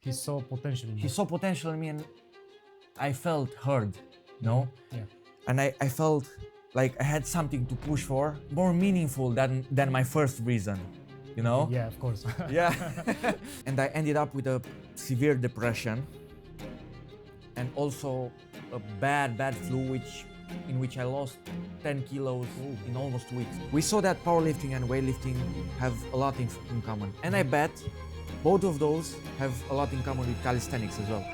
He saw potential in He you. saw potential in me, and I felt heard, you know? Yeah. And I felt like I had something to push for, more meaningful than my first reason, you know? Yeah, of course. Yeah. And I ended up with a severe depression and also a bad flu, in which I lost 10 kilos in almost 2 weeks. We saw that powerlifting and weightlifting have a lot in common. And I bet both of those have a lot in common with calisthenics as well.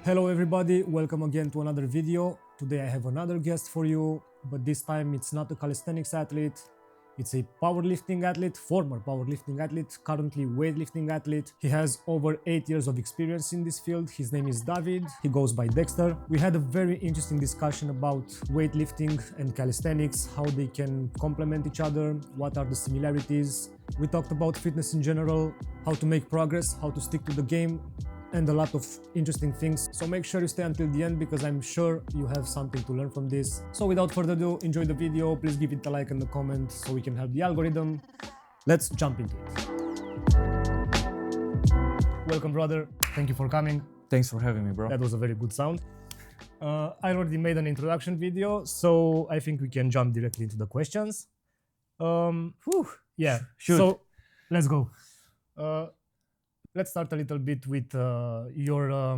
Hello everybody, welcome again to another video. Today I have another guest for you, but this time it's not a calisthenics athlete. It's a powerlifting athlete, former powerlifting athlete, currently weightlifting athlete. He has over 8 years of experience in this field. His name is David. He goes by Dexter. We had a very interesting discussion about weightlifting and calisthenics, how they can complement each other, what are the similarities. We talked about fitness in general, how to make progress, how to stick to the game, and a lot of interesting things. So make sure you stay until the end because I'm sure you have something to learn from this. So without further ado, enjoy the video. Please give it a like and a comment so we can help the algorithm. Let's jump into it. Welcome, brother. Thank you for coming. Thanks for having me, bro. That was a very good sound. I already made an introduction video, so I think we can jump directly into the questions. Yeah, Shoot. So let's go. Let's start a little bit with your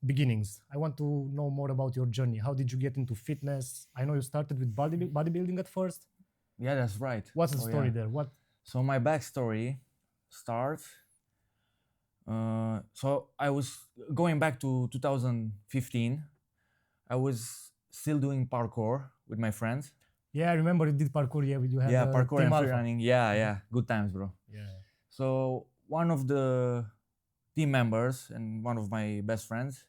beginnings. I want to know more about your journey. How did you get into fitness? I know you started with bodybuilding at first. Yeah, that's right. What's the story there? What? So my backstory starts. So I was going back to 2015. I was still doing parkour with my friends. Yeah, I remember you did parkour. Yeah, you had Parkour Team and free Alpha. running. Yeah, good times, bro. Yeah. So one of the team members and one of my best friends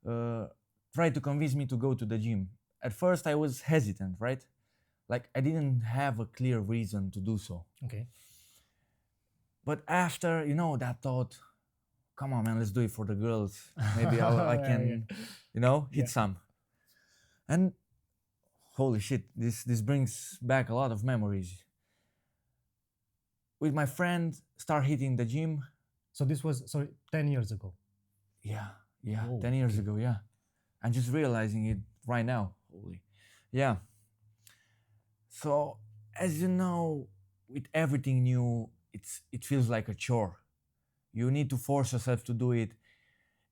tried to convince me to go to the gym. At first, I was hesitant, right? Like I didn't have a clear reason to do so. Okay. But after, that thought, come on, man, let's do it for the girls. Maybe I can, hit some. And holy shit, this brings back a lot of memories. With my friend, start hitting the gym. So this was 10 years ago. Yeah, Whoa, 10 years ago, yeah. I'm just realizing it right now. Holy, yeah. So as you know, with everything new, it feels like a chore. You need to force yourself to do it.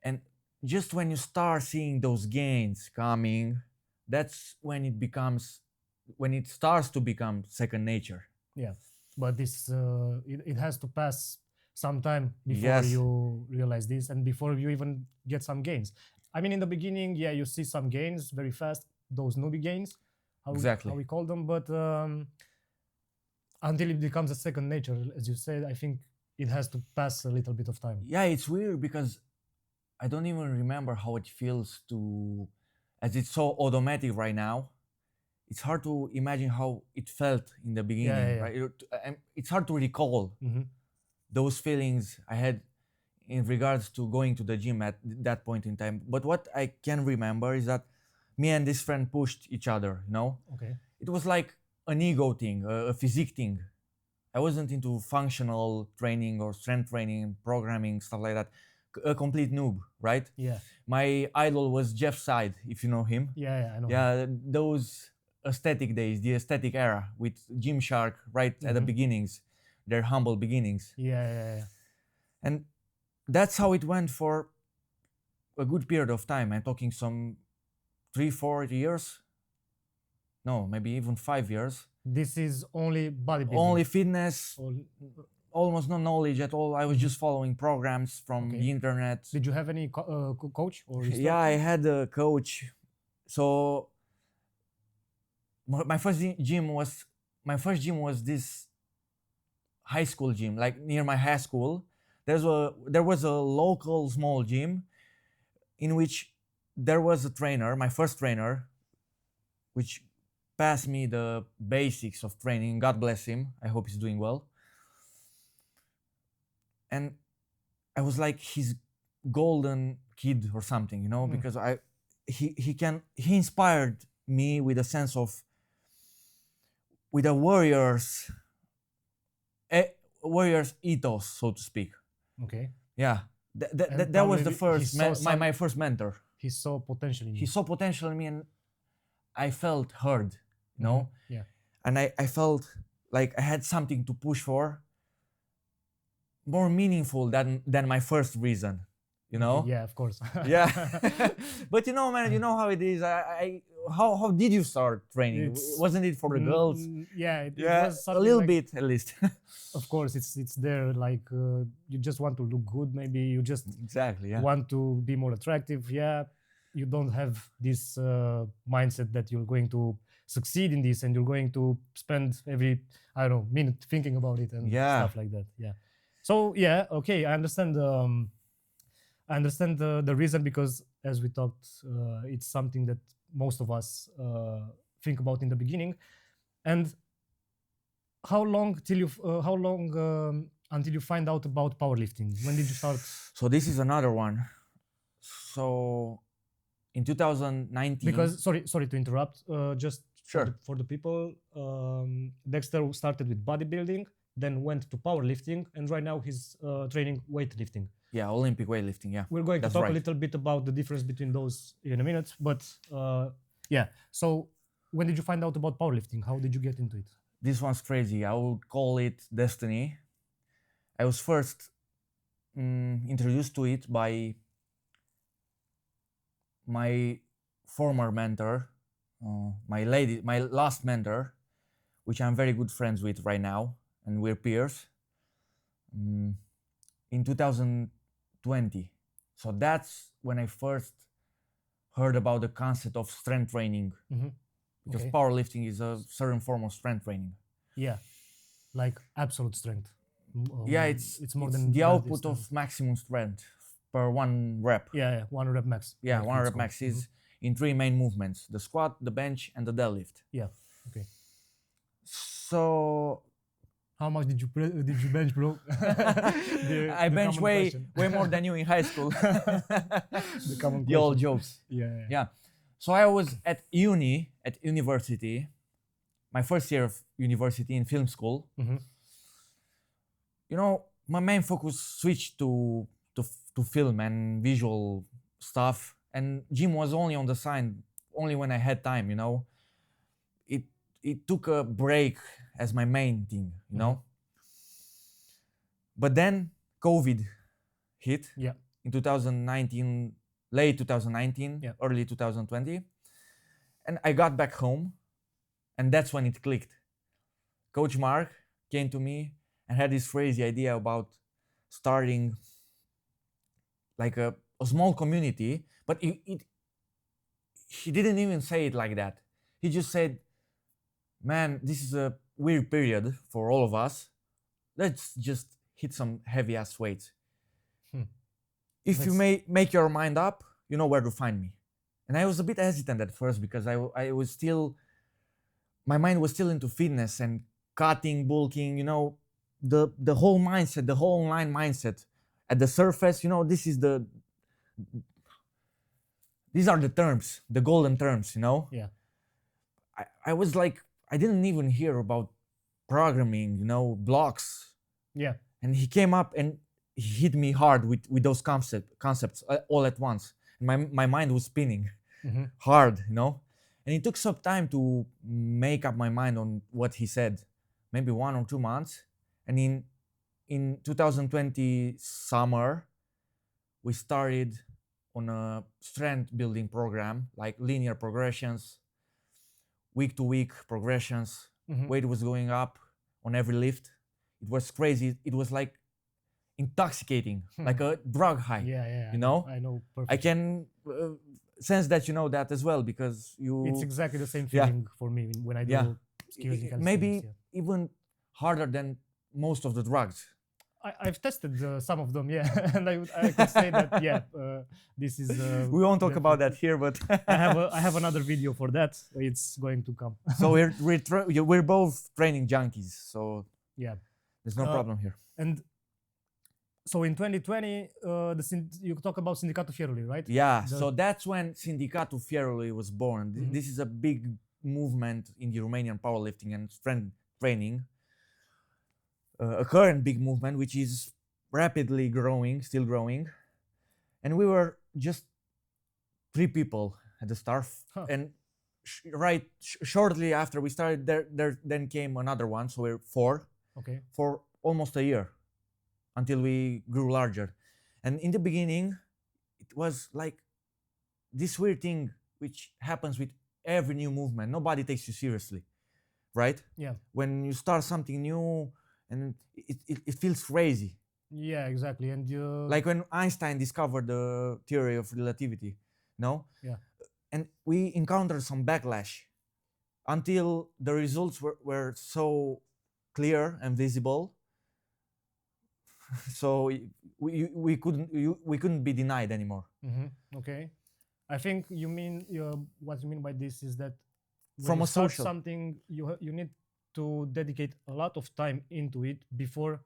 And just when you start seeing those gains coming, that's when it starts to become second nature. Yeah, but this it has to pass some time before Yes. you realize this and before you even get some gains. I mean, in the beginning, yeah, you see some gains very fast, those newbie gains, how we call them, but until it becomes a second nature, as you said, I think it has to pass a little bit of time. Yeah, it's weird because I don't even remember how it feels as it's so automatic right now. It's hard to imagine how it felt in the beginning, right? It's hard to recall those feelings I had in regards to going to the gym at that point in time. But what I can remember is that me and this friend pushed each other, Okay. It was like an ego thing, a physique thing. I wasn't into functional training or strength training, programming, stuff like that. A complete noob, right? Yeah. My idol was Jeff Side, if you know him. Yeah, I know. Yeah, those aesthetic days, the aesthetic era with Gymshark right at the beginnings, their humble beginnings. Yeah. And that's how it went for a good period of time. I'm talking some 3-4 years. No, maybe even 5 years. This is only bodybuilding. Only fitness, almost no knowledge at all. I was just following programs from the internet. Did you have any coach or instructor? Yeah, I had a coach. So my first gym was this high school gym, like near my high school. There was a local small gym in which there was a trainer, my first trainer, which passed me the basics of training. God bless him. I hope he's doing well. And I was like his golden kid or something, because he inspired me with a sense of, with a warrior's ethos, so to speak. Okay. Yeah, And that was the probably he first saw my first mentor. he saw potential in He you. saw potential in me, and I felt heard, you know. Yeah. And I felt like I had something to push for, more meaningful than my first reason, you know. Okay, yeah, of course. Yeah. But you know, man, you know how it is. How did you start training? Wasn't it for the girls? Yeah, it Yeah, was a something little like, bit at least. of course, it's there. Like you just want to look good. Maybe you just Exactly. Yeah. want to be more attractive. Yeah, you don't have this mindset that you're going to succeed in this and you're going to spend every, I don't know, minute thinking about it and Yeah. stuff like that. Yeah. So yeah, okay, I understand. I understand the reason, because as we talked, it's something that most of us think about in the beginning. And how long until you find out about powerlifting? When did you start? So this is another one. So in 2019. Because sorry to interrupt. Just Sure. for the people, Dexter started with bodybuilding, then went to powerlifting, and right now he's training weightlifting. Yeah, Olympic weightlifting. Yeah. We're going That's to talk right. a little bit about the difference between those in a minute, but yeah. So when did you find out about powerlifting? How did you get into it? This one's crazy. I would call it destiny. I was first introduced to it by my former mentor, my last mentor, which I'm very good friends with right now, and we're peers. In 2020. So that's when I first heard about the concept of strength training, because Okay. powerlifting is a certain form of strength training. Yeah, like absolute strength. Yeah, it's more than the relative output strength. of maximum strength per one rep. Yeah, 1 rep max. Yeah, like one it's rep called. max is in 3 main movements: the squat, the bench, and the deadlift. Yeah. Okay. So How much did you bench, bro? I bench way more than you in high school. The common The old question. jokes. Yeah. Yeah. So I was at university, my first year of university in film school. You know, my main focus switched to film and visual stuff, and gym was only on the side, only when I had time. You know, it took a break as my main thing. You know, but then COVID hit. Yeah. In 2019, late 2019, Yeah. early 2020, and I got back home, and that's when it clicked. Coach Mark came to me and had this crazy idea about starting like a small community, but he didn't even say it like that. He just said, man, this is a weird period for all of us. Let's just hit some heavy ass weights. If you may make your mind up, you know where to find me. And I was a bit hesitant at first, because I was still, my mind was still into fitness and cutting, bulking, you know, the whole mindset, the whole online mindset. At the surface, you know, these are the terms, the golden terms, you know? Yeah. I was like, I didn't even hear about programming, you know, blocks. Yeah. And he came up and he hit me hard with those concepts all at once. And my mind was spinning hard, you know? And it took some time to make up my mind on what he said, maybe 1 or 2 months. And in 2020 summer, we started on a strength building program, like linear progressions, week to week progressions. Weight was going up on every lift. It was crazy. It was like intoxicating, like a drug high. Yeah. You know? I know perfectly. I can sense that you know that as well, because you. It's exactly the same feeling for me when I do skills in calisthenics. Maybe even harder than most of the drugs. I've tested some of them, yeah, and I could say that, yeah, this is. We won't talk about that here, but I have another video for that. It's going to come. So we're both training junkies, so yeah, there's no problem here. And so in 2020, you talk about Sindicatul Fierului, right? Yeah, so that's when Sindicatul Fierului was born. This is a big movement in the Romanian powerlifting and strength training. A current big movement, which is rapidly growing, still growing. and we were just 3 people at the start. Huh. And shortly after we started, there then came another one, so we're 4 Okay. for almost a year until we grew larger. And in the beginning, it was like this weird thing which happens with every new movement. Nobody takes you seriously, right? Yeah. When you start something new, and it feels crazy. Yeah, exactly. And you Like when Einstein discovered the theory of relativity, no? Yeah. And we encountered some backlash until the results were so clear and visible. So we couldn't be denied anymore. Okay. I think you mean what you mean by this is that when From you a start social, something, you need to dedicate a lot of time into it before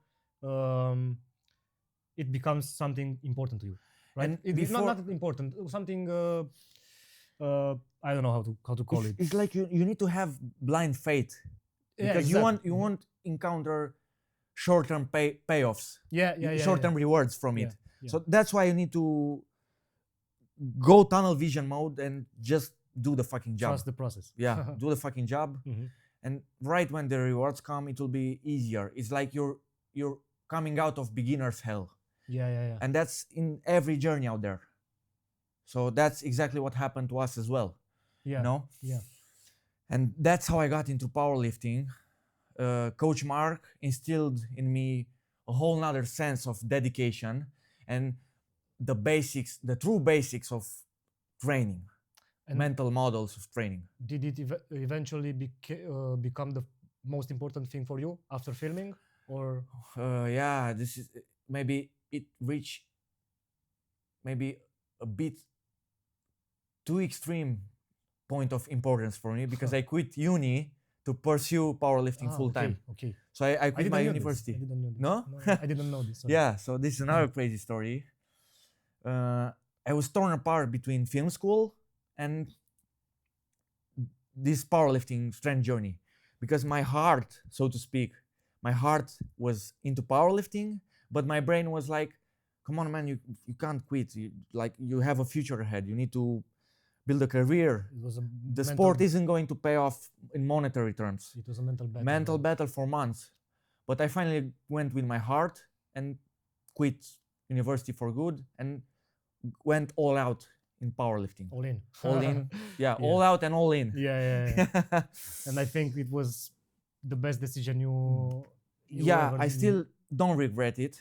it becomes something important to you, right? And It's before- not important, something I don't know how to call it. it's like you need to have blind faith, Yeah, because exactly. you won't encounter short-term payoffs, Yeah. short-term rewards from it. Yeah. So that's why you need to go tunnel vision mode and just do the fucking job. Trust the process. Yeah, do the fucking job. Mhm. And right when the rewards come, it will be easier. It's like you're coming out of beginner's hell. Yeah. And that's in every journey out there. So that's exactly what happened to us as well. Yeah. You know? Yeah. And that's how I got into powerlifting. Coach Mark instilled in me a whole nother sense of dedication and the basics, the true basics of training, And mental models of training. did it eventually become the most important thing for you after filming, or Yeah, this is maybe it reached maybe a bit too extreme point of importance for me, because I quit uni to pursue powerlifting full time. Okay. So I quit didn't my know this. university. I didn't know this. No? I didn't know this. Sorry. Yeah, so this is another crazy story. I was torn apart between film school and this powerlifting strength journey, because my heart, so to speak, my heart was into powerlifting, but my brain was like, come on, man, you can't quit. You have a future ahead. You need to build a career. It was The sport isn't going to pay off in monetary terms. It was a mental battle. Mental battle for months. But I finally went with my heart and quit university for good and went all out in powerlifting. All in. All in. Yeah, all out and all in. Yeah. And I think it was the best decision you Yeah, ever I did. still don't regret it.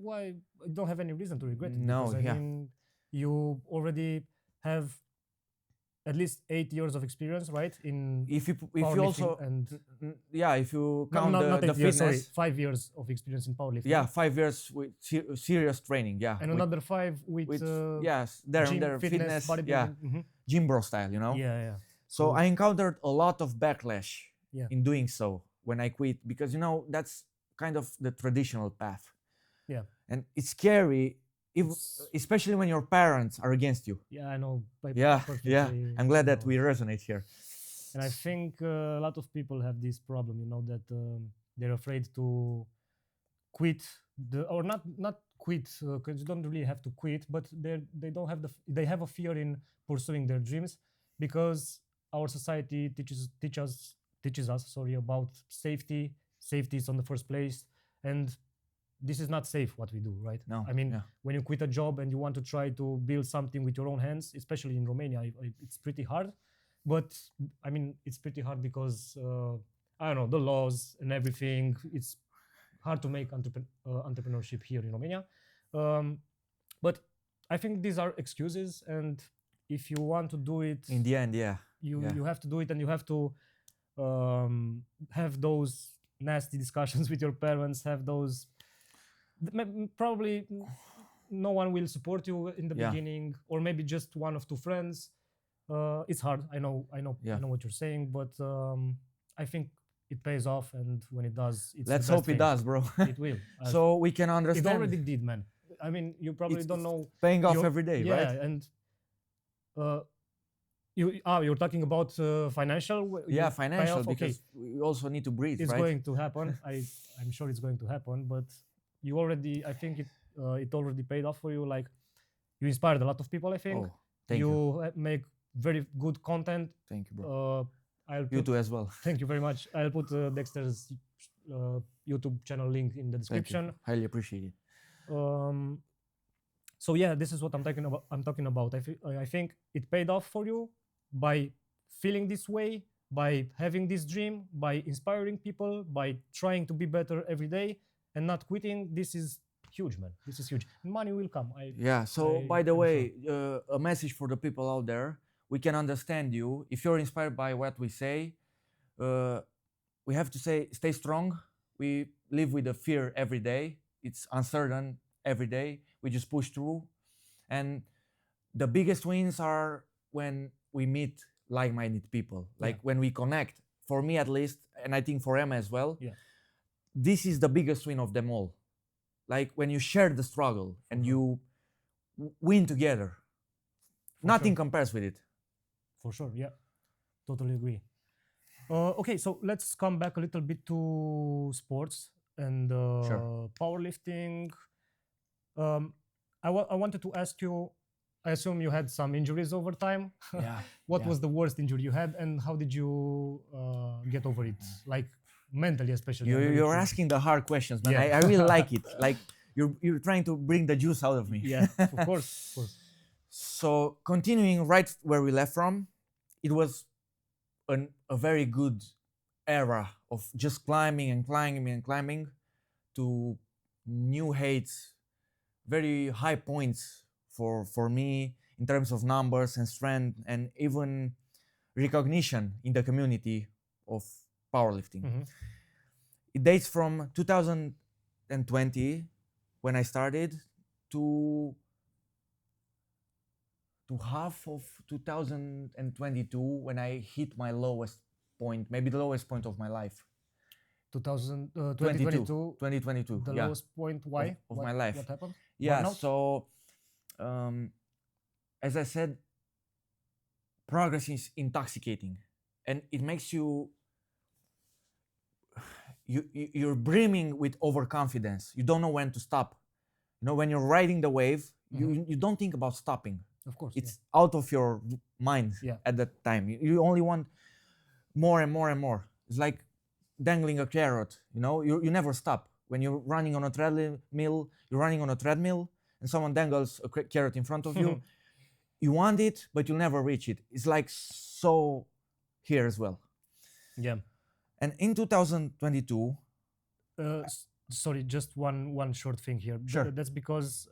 Why? I don't have any reason to regret it. No, because, yeah. I mean, you already have at least 8 years of experience, right? In If you powerlifting also and yeah, if you no, count not the 8 years, sorry, fitness, 5 years of experience in powerlifting. yeah, 5 years with serious training, yeah. And with, another 5 with yes, there gym, and there, fitness, bodybuilding. yeah, Mhm. gym bro style, you know. Yeah. So I encountered a lot of backlash Yeah. in doing so when I quit, because that's kind of the traditional path. Yeah. And it's scary, especially when your parents are against you. Yeah, I know. Yeah. perfectly I'm glad that know. we resonate here. And I think a lot of people have this problem, that they're afraid to quit or not quit, because you don't really have to quit, but they don't have they have a fear in pursuing their dreams, because our society teaches us about safety. Safety is on the first place, and this is not safe what we do, right? No, I mean, yeah. when you quit a job and you want to try to build something with your own hands, especially in Romania, it's pretty hard. But I mean, it's pretty hard because I don't know, the laws and everything. It's hard to make entrepreneurship here in Romania. But I think these are excuses, and if you want to do it, In the end, yeah. you have to do it, and you have to have those nasty discussions with your parents. Have those probably no one will support you in the beginning, or maybe just one of two friends. It's hard. I know what you're saying, but I think it pays off, and when it does, it's Let's the best hope it does, bro. It will. So we can It understand. already did, man. I mean, you probably don't know. Paying off every day, yeah, right? And you're talking about financial. Yeah, financial, payoff? because we also need to breathe, It's right? going to happen. I'm sure it's going to happen, but you already, I think it already paid off for you. Like, you inspired a lot of people, I think. Oh, thank you. Make very good content. Thank you, bro. I'll You put, too as well. thank you very much. I'll put Dexter's YouTube channel link in the Thank you. description. Highly appreciate it. So yeah, this is what I'm talking about. I think it paid off for you by feeling this way, by having this dream, by inspiring people, by trying to be better every day and not quitting. This is huge, man. This is huge. Money will come. Yeah. So by the I'm way, a message for the people out there: we can understand you. If you're inspired by what we say, we have to say, stay strong. We live with the fear every day. It's uncertain every day. We just push through, and the biggest wins are when we meet like-minded people, like when we connect. For me at least, and I think for Emma as well. Yeah. This is the biggest win of them all. Like when you share the struggle and you win together. Nothing compares with it. For sure, yeah. Totally agree. Okay, so let's come back a little bit to sports and powerlifting. I wanted to ask you, I assume you had some injuries over time. Yeah. What was the worst injury you had and how did you get over it? Like mentally especially. You're asking the hard questions, man. I really like it. Like you're trying to bring the juice out of me. Yeah, of course, of course. So continuing right where we left from, it was a very good era of just climbing and climbing and climbing to new heights, very high points for me in terms of numbers and strength and even recognition in the community of powerlifting. Mm-hmm. It dates from 2020 when I started to half of 2022 when I hit my lowest point, maybe the lowest point of my life. 2022. 2022. The lowest point. Why? Of my life. What happened? Yeah. Burnout? So, as I said, progress is intoxicating, and it makes you're brimming with overconfidence. You don't know when to stop. You know, when you're riding the wave, you don't think about stopping. Of course. It's out of your mind at that time. You only want more and more and more. It's like dangling a carrot. You know, you never stop. When you're running on a treadmill, you're running on a treadmill, and someone dangles a carrot in front of you. You want it, but you'll never reach it. It's like so here as well. Yeah. And in 2022, sorry, just one short thing here. Sure. That's because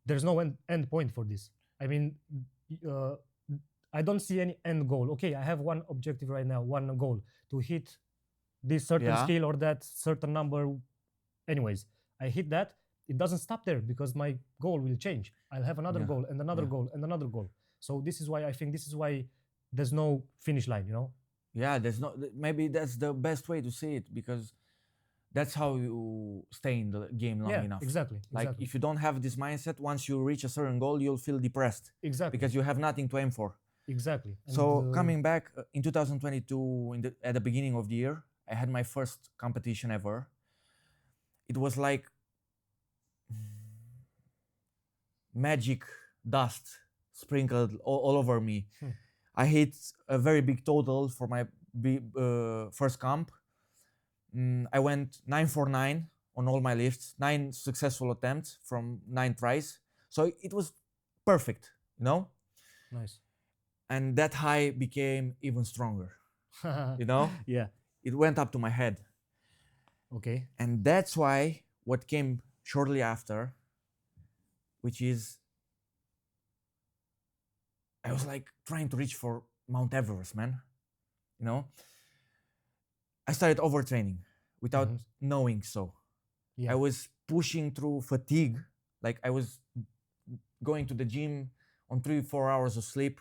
there's no end point for this. I mean, I don't see any end goal. Okay, I have one objective right now, one goal to hit this certain skill or that certain number. Anyways, I hit that. It doesn't stop there because my goal will change. I'll have another goal and another goal and another goal. So this is why I think there's no finish line, you know? Yeah, maybe that's the best way to say it, because that's how you stay in the game long enough. Exactly. Like if you don't have this mindset, once you reach a certain goal, you'll feel depressed. Exactly. Because you have nothing to aim for. Exactly. So coming back in 2022, at the beginning of the year, I had my first competition ever. It was like magic dust sprinkled all over me. I hit a very big total for my first comp. I went 9 for 9 on all my lifts, 9 successful attempts from 9 tries. So it was perfect, you know? Nice. And that high became even stronger, you know? Yeah. It went up to my head. Okay. And that's why what came shortly after, which is I was like trying to reach for Mount Everest, man. You know? I started overtraining without knowing so. Yeah. I was pushing through fatigue. Like I was going to the gym on 3-4 hours of sleep.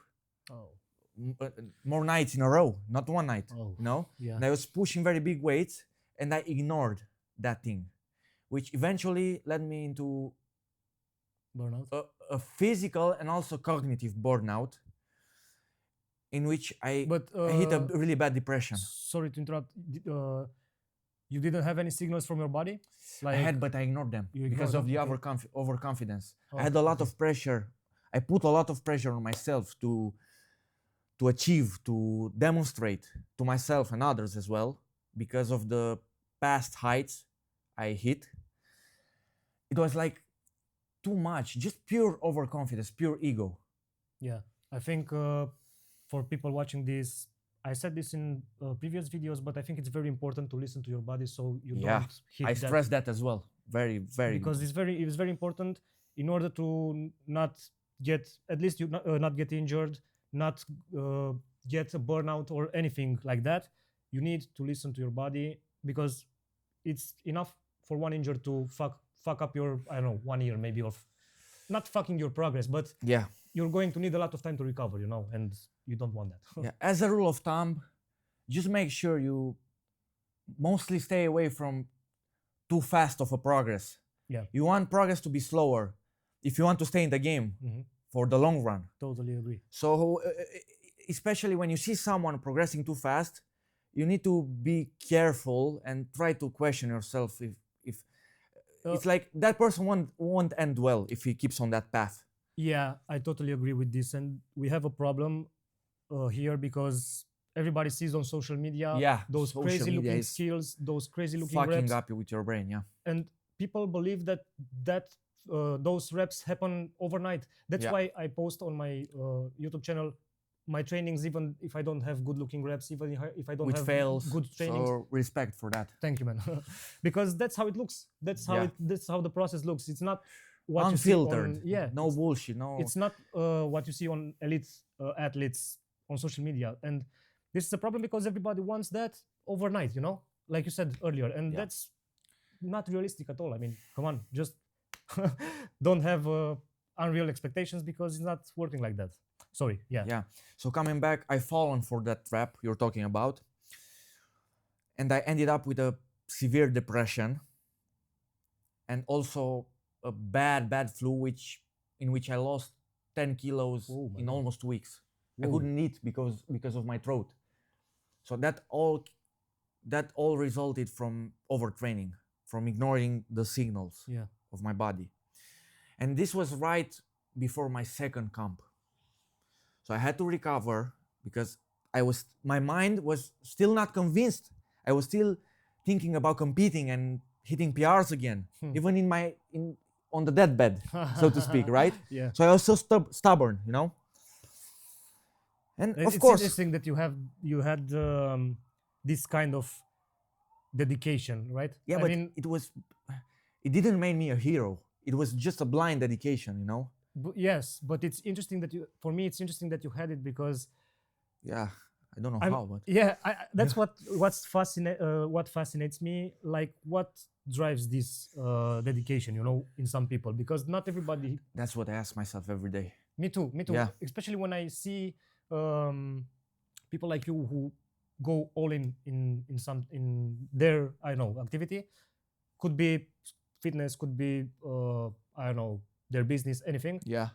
Oh. More nights in a row, not one night, you know? Yeah. And I was pushing very big weights and I ignored that thing, which eventually led me into burnout, a physical and also cognitive burnout, in which I hit a really bad depression. Sorry to interrupt. You didn't have any signals from your body? I had, but I ignored them You because of ignored the them, okay. overconfidence. I Oh, had a lot okay. of pressure. I put a lot of pressure on myself to achieve, to demonstrate to myself and others as well, because of the past heights I hit. It was like too much, just pure overconfidence, pure ego. Yeah, I think for people watching this, I said this in previous videos, but I think it's very important to listen to your body so you Yeah, don't hit I that, stress that as well. Very, very. because it's very important in order to not get, at least you not get injured, not get a burnout or anything like that. You need to listen to your body, because it's enough for one injury to fuck up your, I don't know, 1 year maybe of not fucking your progress, but Yeah, you're going to need a lot of time to recover, you know, and you don't want that. yeah. As a rule of thumb, just make sure you mostly stay away from too fast of a progress. Yeah. You want progress to be slower if you want to stay in the game for the long run. Totally agree. So, especially when you see someone progressing too fast, you need to be careful and try to question yourself if it's like that person won't end well if he keeps on that path. Yeah, I totally agree with this, and we have a problem here because everybody sees on social media those social crazy media looking is skills, those crazy looking fucking reps, up with your brain. Yeah, and people believe that those reps happen overnight. That's Yeah. why I post on my YouTube channel my trainings, even if I don't have good looking reps, even if I don't with have fails. good trainings. So respect for that. Thank you, man. Because that's how it looks. That's how Yeah. that's how the process looks. It's not what Unfiltered. you see on, No bullshit. No. it's not what you see on elite athletes on social media, and this is a problem because everybody wants that overnight, you know, like you said earlier, and Yeah. that's not realistic at all. I mean, come on, just don't have unreal expectations, because it's not working like that. Sorry. Yeah. So coming back, I fallen for that trap you're talking about, and I ended up with a severe depression, and also a bad flu, in which I lost 10 kilos Oh my in God. almost 2 weeks. I Whoa. couldn't eat because of my throat. So that all resulted from overtraining, from ignoring the signals Yeah. of my body. And this was right before my second camp. So I had to recover because my mind was still not convinced. I was still thinking about competing and hitting PRs again, even on the deathbed, so to speak, right? Yeah. So I was so stubborn, you know. And of It's course, interesting that you had this kind of dedication, right? yeah, I but mean, it didn't make me a hero. It was just a blind dedication, you know. yes, but it's interesting that for me, it's interesting that you had it, because Yeah, I don't know how, but yeah, that's what fascinates me. Like, what drives this dedication, you know, in some people, because not everybody. that's what I ask myself every day. Me too. Yeah. Especially when I see people like you who go all in their, I don't know, activity. Could be fitness, could be I don't know, their business, anything. Yeah,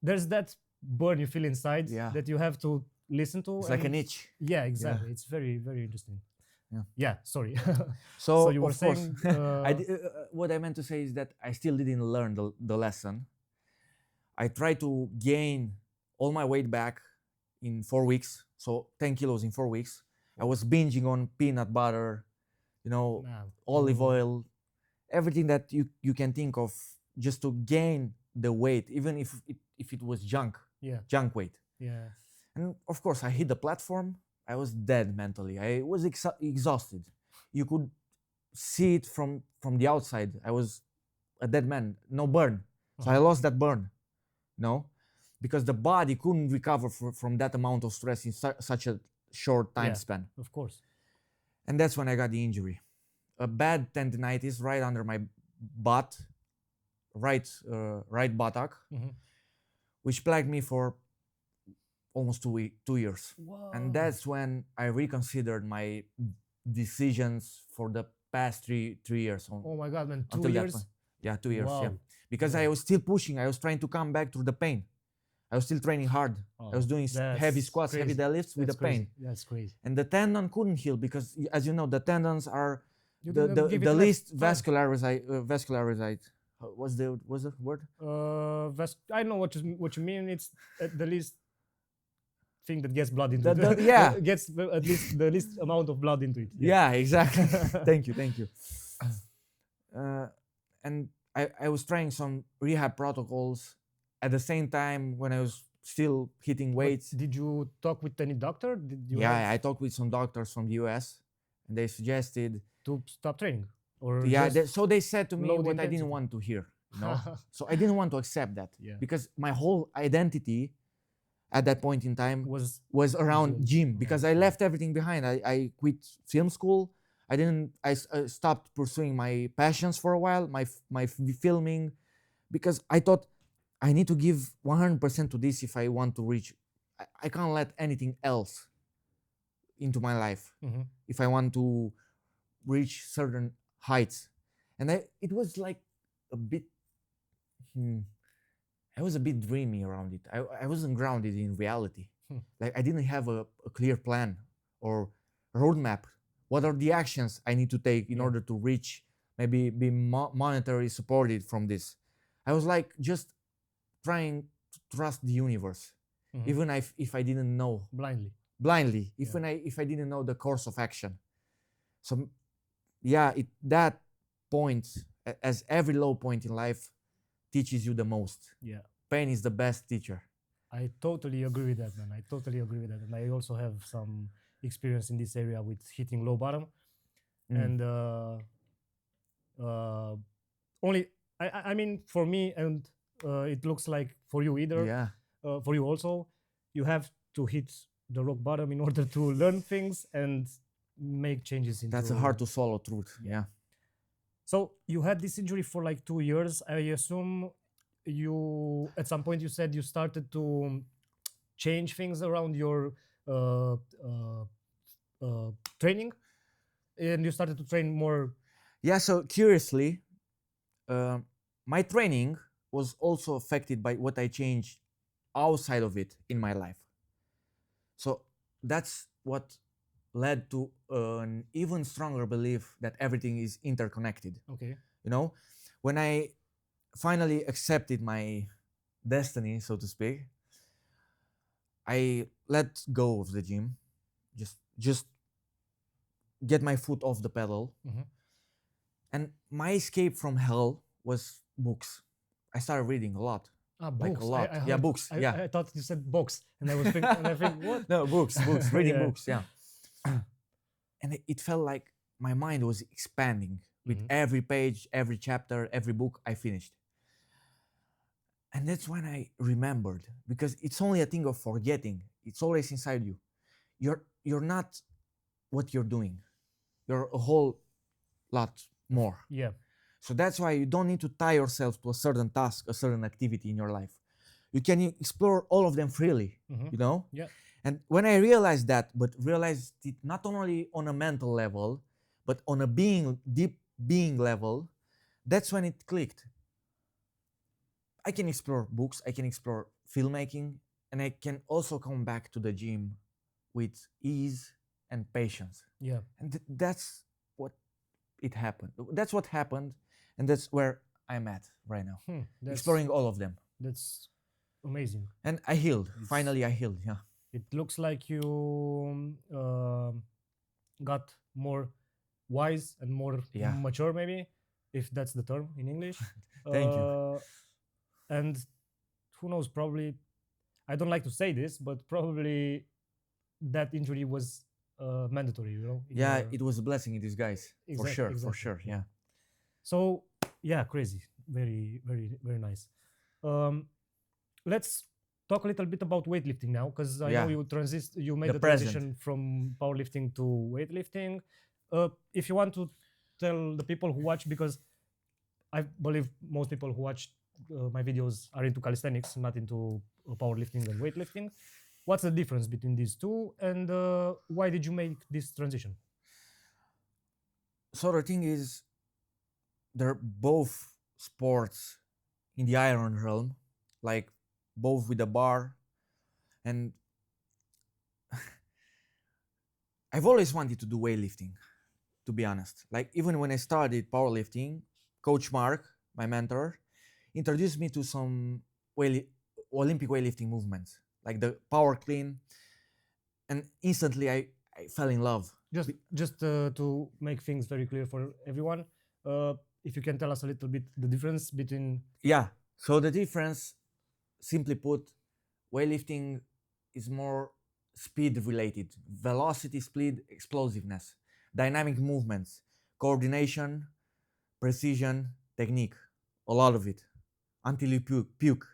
There's that burn you feel inside Yeah. that you have to listen to. it's like an itch. Yeah, exactly. It's very, very interesting. Yeah. Yeah. Sorry. So, you were of course, saying, what I meant to say is that I still didn't learn the lesson. I tried to gain all my weight back in 4 weeks, so 10 kilos in 4 weeks. I was binging on peanut butter, you know, man, olive oil, everything that you can think of, just to gain the weight, even if it was junk weight. Yeah. And of course, I hit the platform. I was dead mentally. I was exhausted. You could see it from the outside. I was a dead man, no burn. So I lost that burn, no, because the body couldn't recover from that amount of stress in such a short time span. Of course. And that's when I got the injury. A bad tendinitis right under my butt, right buttock, which plagued me for almost 2 years. Wow. And that's when I reconsidered my decisions for the past three years. Oh my God, man! 2 until that years. point. Yeah, 2 years. Wow. Yeah, because I was still pushing. I was trying to come back through the pain. I was still training hard. I was doing heavy squats, heavy deadlifts with the pain. That's crazy. And the tendon couldn't heal because, as you know, the tendons are You the didn't give it the less least time. vascularized. What's the word? I know what you mean. It's the least thing that gets blood into it. Yeah. Gets at least the least amount of blood into it. Yeah, exactly. Thank you. And I was trying some rehab protocols at the same time when I was still hitting weights. Did you talk with any doctor? Did you I talked with some doctors from the US, and they suggested to stop training? Or so they said to me low the what I intensity? didn't want to hear. So I didn't want to accept that because my whole identity at that point in time was around gym because I left everything behind. I quit film school. I stopped pursuing my passions for a while, my filming, because I thought I need to give 100% to this if I want to reach. I can't let anything else into my life if I want to reach certain heights. And it was like a bit, I was a bit dreamy around it. I wasn't grounded in reality. Like I didn't have a clear plan or roadmap. What are the actions I need to take in order to reach, maybe be monetarily supported from this? I was like just trying to trust the universe, even if I didn't know. Blindly, even if I didn't know the course of action. So that point, as every low point in life, teaches you the most. Pain is the best teacher. I totally agree with that, man. I totally agree with that. And I also have some experience in this area with hitting low bottom. And I mean, for me, and it looks like for you either, for you also, you have to hit the rock bottom in order to learn things and make changes. That's a hard to swallow truth. So you had this injury for like 2 years. I assume you, at some point you said you started to change things around your training, and you started to train more. So curiously, my training was also affected by what I changed outside of it in my life. So that's what led to an even stronger belief that everything is interconnected. When I finally accepted my destiny, so to speak, I let go of the gym, just get my foot off the pedal. And my escape from hell was books. I started reading a lot. Books. A lot. Books. I thought you said box, and I was thinking, and I think, what? No, books, reading books. And it felt like my mind was expanding with every page, every chapter, every book I finished. And that's when I remembered, because it's only a thing of forgetting. It's always inside you. You're not what you're doing. You're a whole lot more. So that's why you don't need to tie yourself to a certain task, a certain activity in your life. You can explore all of them freely, And when I realized that, but realized it not only on a mental level, but on a deep being level, that's when it clicked. I can explore books, I can explore filmmaking, and I can also come back to the gym with ease and patience. And that's what happened. That's what happened, and that's where I'm at right now. Exploring all of them. That's amazing. And I healed. Finally, I healed. It looks like you got more wise and more mature, maybe, if that's the term in English. Thank you. And who knows, probably, I don't like to say this, but probably that injury was mandatory, It was a blessing in disguise. Exactly. For sure. So, crazy. Very, very, very nice. Let's talk a little bit about weightlifting now, because I know you made the transition from powerlifting to weightlifting. If you want to tell the people who watch, because I believe most people who watch my videos are into calisthenics, not into powerlifting and weightlifting. What's the difference between these two, and why did you make this transition? So the thing is, they're both sports in the iron realm. Like both with the bar, and I've always wanted to do weightlifting, to be honest. Like even when I started powerlifting, Coach Mark, my mentor, introduced me to some Olympic weightlifting movements, like the power clean, and instantly I fell in love. Just to make things very clear for everyone, if you can tell us a little bit the difference between. Yeah. So the difference, simply put, weightlifting is more speed related, velocity, speed, explosiveness, dynamic movements, coordination, precision, technique, a lot of it, until you puke.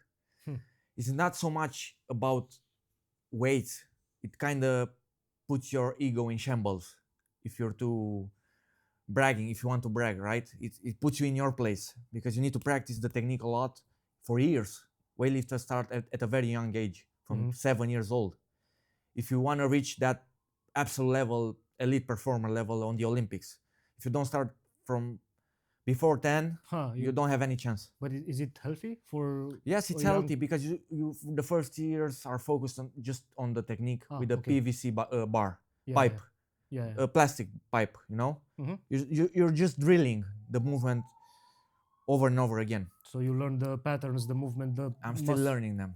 It's not so much about weights. It kind of puts your ego in shambles if you're too bragging, if you want to brag, right? It puts you in your place because you need to practice the technique a lot for years. Weightlifters start at a very young age, from 7 years old. If you want to reach that absolute level, elite performer level on the Olympics, if you don't start from before 10, you don't have any chance. But is it healthy for? Yes, it's healthy because you the first years are focused on just on the technique with the PVC bar pipe, a plastic pipe. You know, you're just drilling the movement over and over again. So you learn the patterns, the movement, I'm still learning them.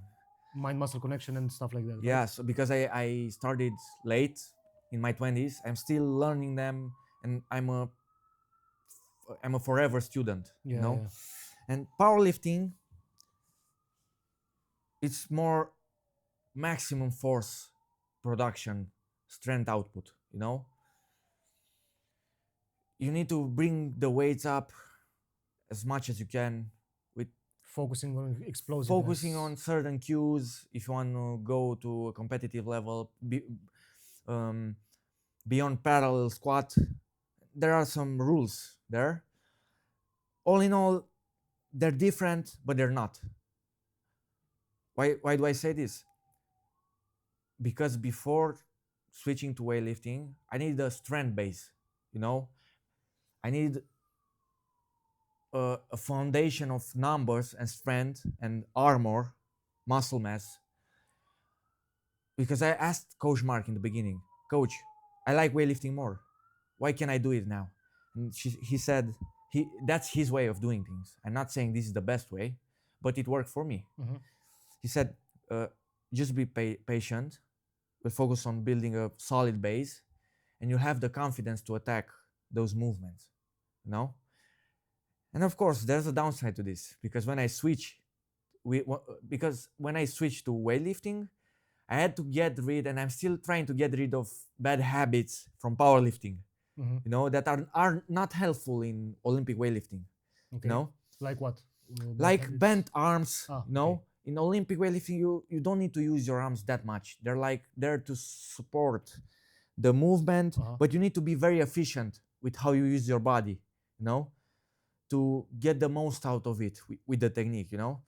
Mind-muscle connection and stuff like that. Yeah, so because I started late in my 20s, I'm still learning them, and I'm a forever student. You know, and powerlifting, it's more maximum force production, strength output. You know, you need to bring the weights up as much as you can, with focusing on explosiveness, focusing on certain cues. If you want to go to a competitive level, beyond parallel squat, there are some rules there. All in all, they're different, but they're not. Why do I say this? Because before switching to weightlifting, I need a strength base. You know, I need a foundation of numbers and strength and armor, muscle mass. Because I asked Coach Mark in the beginning, Coach, I like weightlifting more. Why can't I do it now? And he said that's his way of doing things. I'm not saying this is the best way, but it worked for me. He said, just be patient. We'll focus on building a solid base, and you'll have the confidence to attack those movements. You know? And of course, there's a downside to this, because when I switched to weightlifting, I had to get rid, and I'm still trying to get rid of bad habits from powerlifting, you know, that are not helpful in Olympic weightlifting. Okay. You know? Like what? Like bent arms, you know? Okay. In Olympic weightlifting, you don't need to use your arms that much. They're like there to support the movement, but you need to be very efficient with how you use your body, you know, to get the most out of it with the technique, you know.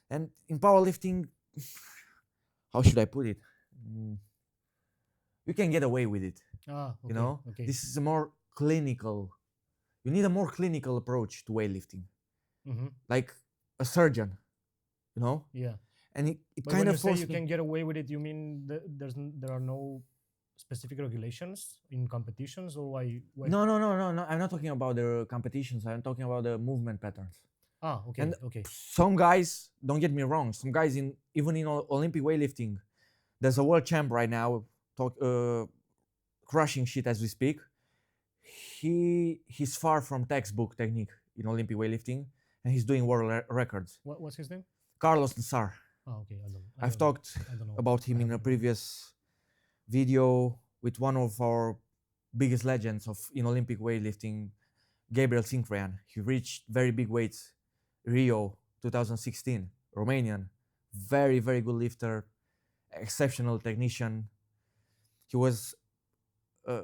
And in powerlifting, how should I put it? You can get away with it, you know. This is a more clinical. You need a more clinical approach to weightlifting, like a surgeon, you know. Yeah. And it but kind when of you say forced you can get away with it, you mean there are no specific regulations in competitions, or why? No. I'm not talking about the competitions. I'm talking about the movement patterns. Okay. And some guys, don't get me wrong, some guys even in Olympic weightlifting, there's a world champ right now, crushing shit as we speak. He's far from textbook technique in Olympic weightlifting, and he's doing world records. What's his name? Carlos Nassar. Okay. I've talked about him in a previous video with one of our biggest legends in Olympic weightlifting, Gabriel Sincrean. He reached very big weights. Rio 2016, Romanian, very, very good lifter, exceptional technician. He was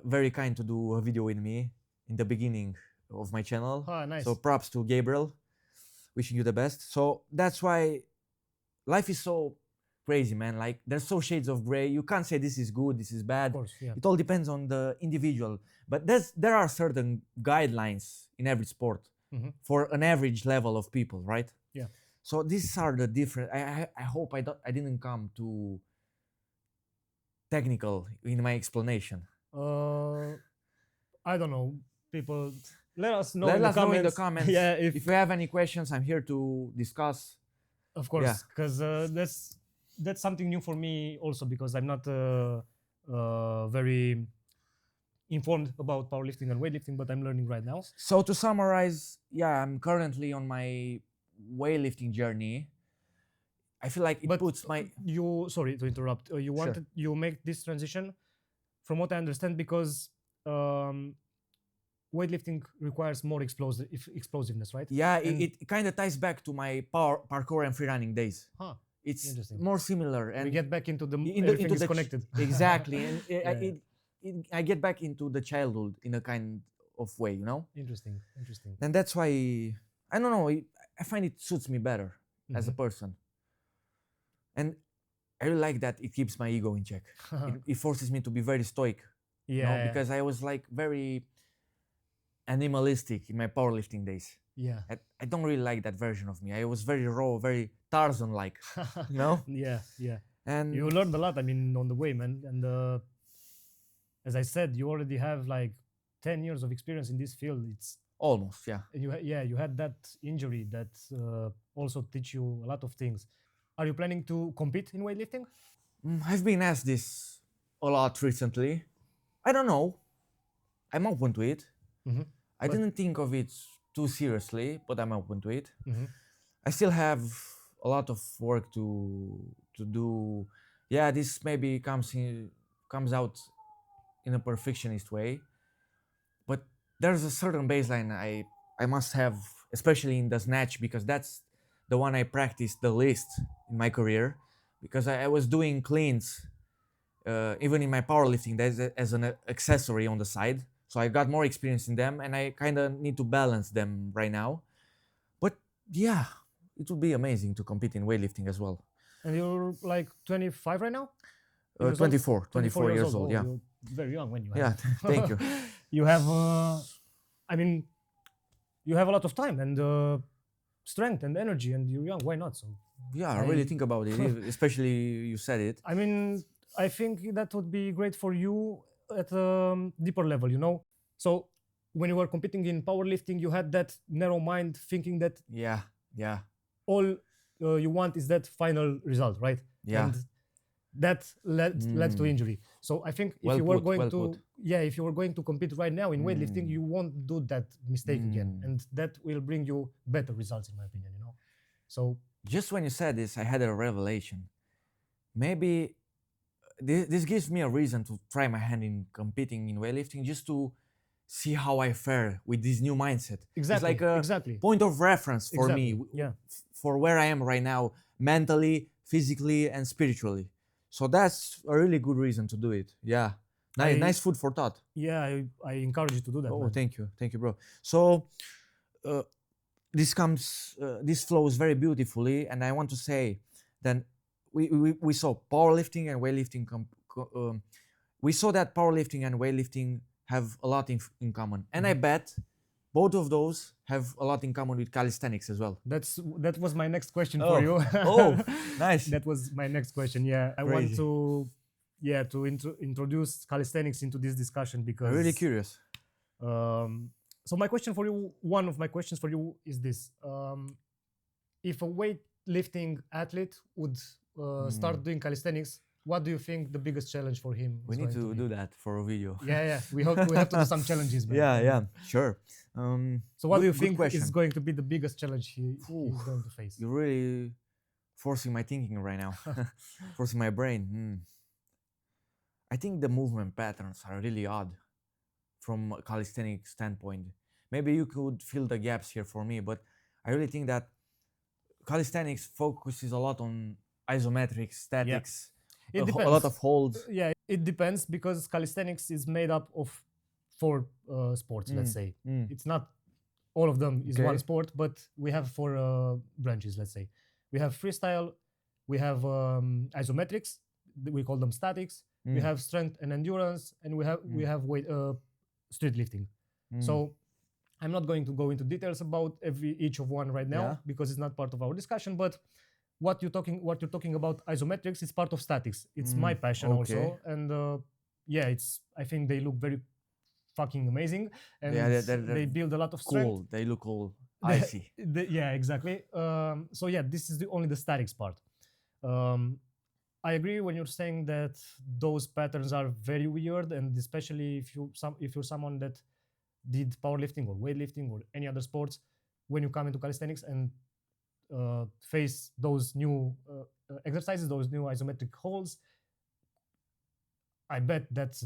very kind to do a video with me in the beginning of my channel. Nice. So props to Gabriel. Wishing you the best. So that's why life is so crazy, man. Like there's so shades of gray. You can't say this is good, this is bad. Of course, yeah. It all depends on the individual. But there are certain guidelines in every sport for an average level of people, right? Yeah. So these are the different. I hope I didn't come too technical in my explanation. I don't know. People, let us know Let in the us know in the comments. comments. Yeah, If you have any questions, I'm here to discuss. of course, because that's something new for me also, because I'm not very informed about powerlifting and weightlifting, but I'm learning right now. So to summarize, yeah, I'm currently on my weightlifting journey. I feel like it But puts my you, sorry to interrupt. You Sure. wanted you make this transition, from what I understand, because weightlifting requires more explosiveness, right? yeah, And- it kind of ties back to my parkour and freerunning days. Huh. It's Interesting. more similar, and We get back into the into everything is the connected. exactly, and Yeah. I get back into the childhood in a kind of way, you know, Interesting. Interesting. and that's why I don't know. I find it suits me better as a Mhm. person, and I really like that it keeps my ego in check. It forces me to be very stoic, you know, Yeah. because I was like very animalistic in my powerlifting days. Yeah. I don't really like that version of me. I was very raw, very Tarzan-like, you know. Yeah. Yeah. And You learned a lot, I mean, on the way, man. And as I said, you already have like 10 years of experience in this field. It's almost, yeah. and you had that injury that also teach you a lot of things. Are you planning to compete in weightlifting? I've been asked this a lot recently. I don't know. I'm open to it. Mhm. I But- didn't think of it too seriously, but I'm open to it. Mhm. I still have a lot of work to do. Yeah, this maybe comes out in a perfectionist way, but there's a certain baseline I must have, especially in the snatch, because that's the one I practiced the least in my career, because I was doing cleans even in my powerlifting as an accessory on the side. So I got more experience in them, and I kind of need to balance them right now. But yeah, it would be amazing to compete in weightlifting as well. And you're like 25 right now? Years old? 24 years old, Oh, yeah. You're very young when you Yeah, have. thank you. You have, I mean, you have a lot of time and strength and energy, and you're young. Why not? So, Yeah, I really think about it, especially you said it. I mean, I think that would be great for you at a deeper level, you know? So, when you were competing in powerlifting, you had that narrow mind thinking that Yeah, yeah, all you want is that final result, right? yeah. And that led to Mm. injury. So I think if Well you were put, going well to put. if you were going to compete right now in weightlifting, you won't do that mistake again, Mm. and that will bring you better results, in my opinion. You know, so Just when you said this, I had a revelation. Maybe this gives me a reason to try my hand in competing in weightlifting, just to see how I fare with this new mindset. exactly, It's like a exactly, point of reference for exactly. me, Yeah, for where I am right now, mentally, physically, and spiritually. So that's a really good reason to do it. Yeah, nice food for thought. yeah. I encourage you to do that. Oh, Man. thank you, bro. So this flows very beautifully, and I want to say that we saw powerlifting and weightlifting. We saw that powerlifting and weightlifting have a lot in common, and I bet both of those have a lot in common with calisthenics as well. That was my next question for you. Oh, nice. That was my next question. Yeah, I want Crazy. to introduce calisthenics into this discussion, because I'm really curious. So my question for you, one of my questions for you is this: if a weightlifting athlete would start doing calisthenics, what do you think the biggest challenge for him? We is need going to be? do that for a video. Yeah. We have to do some challenges. Man. Yeah, sure. So what do you good think question. is going to be the biggest challenge he's going to face? You're really forcing my thinking right now, forcing my brain. I think the movement patterns are really odd from a calisthenic standpoint. Maybe you could fill the gaps here for me, but I really think that calisthenics focuses a lot on isometrics, statics, It a depends. lot of holds. Yeah, it depends, because calisthenics is made up of 4 sports, let's say. It's not all of them is Okay. one sport, but we have 4 branches, let's say. We have freestyle, we have isometrics, we call them statics, we have strength and endurance, and we have weight street lifting. So I'm not going to go into details about each of one right now Yeah. because it's not part of our discussion. But what you're talking about isometrics is part of statics. It's my passion okay. also, and yeah, I think they look very fucking amazing, and Yeah, they build a lot of strength. cool. They look all icy. Yeah, exactly. So yeah, this is only the statics part. I agree when you're saying that those patterns are very weird, and especially if you're someone that did powerlifting or weightlifting or any other sports, when you come into calisthenics and face those new exercises, those new isometric holds, I bet that's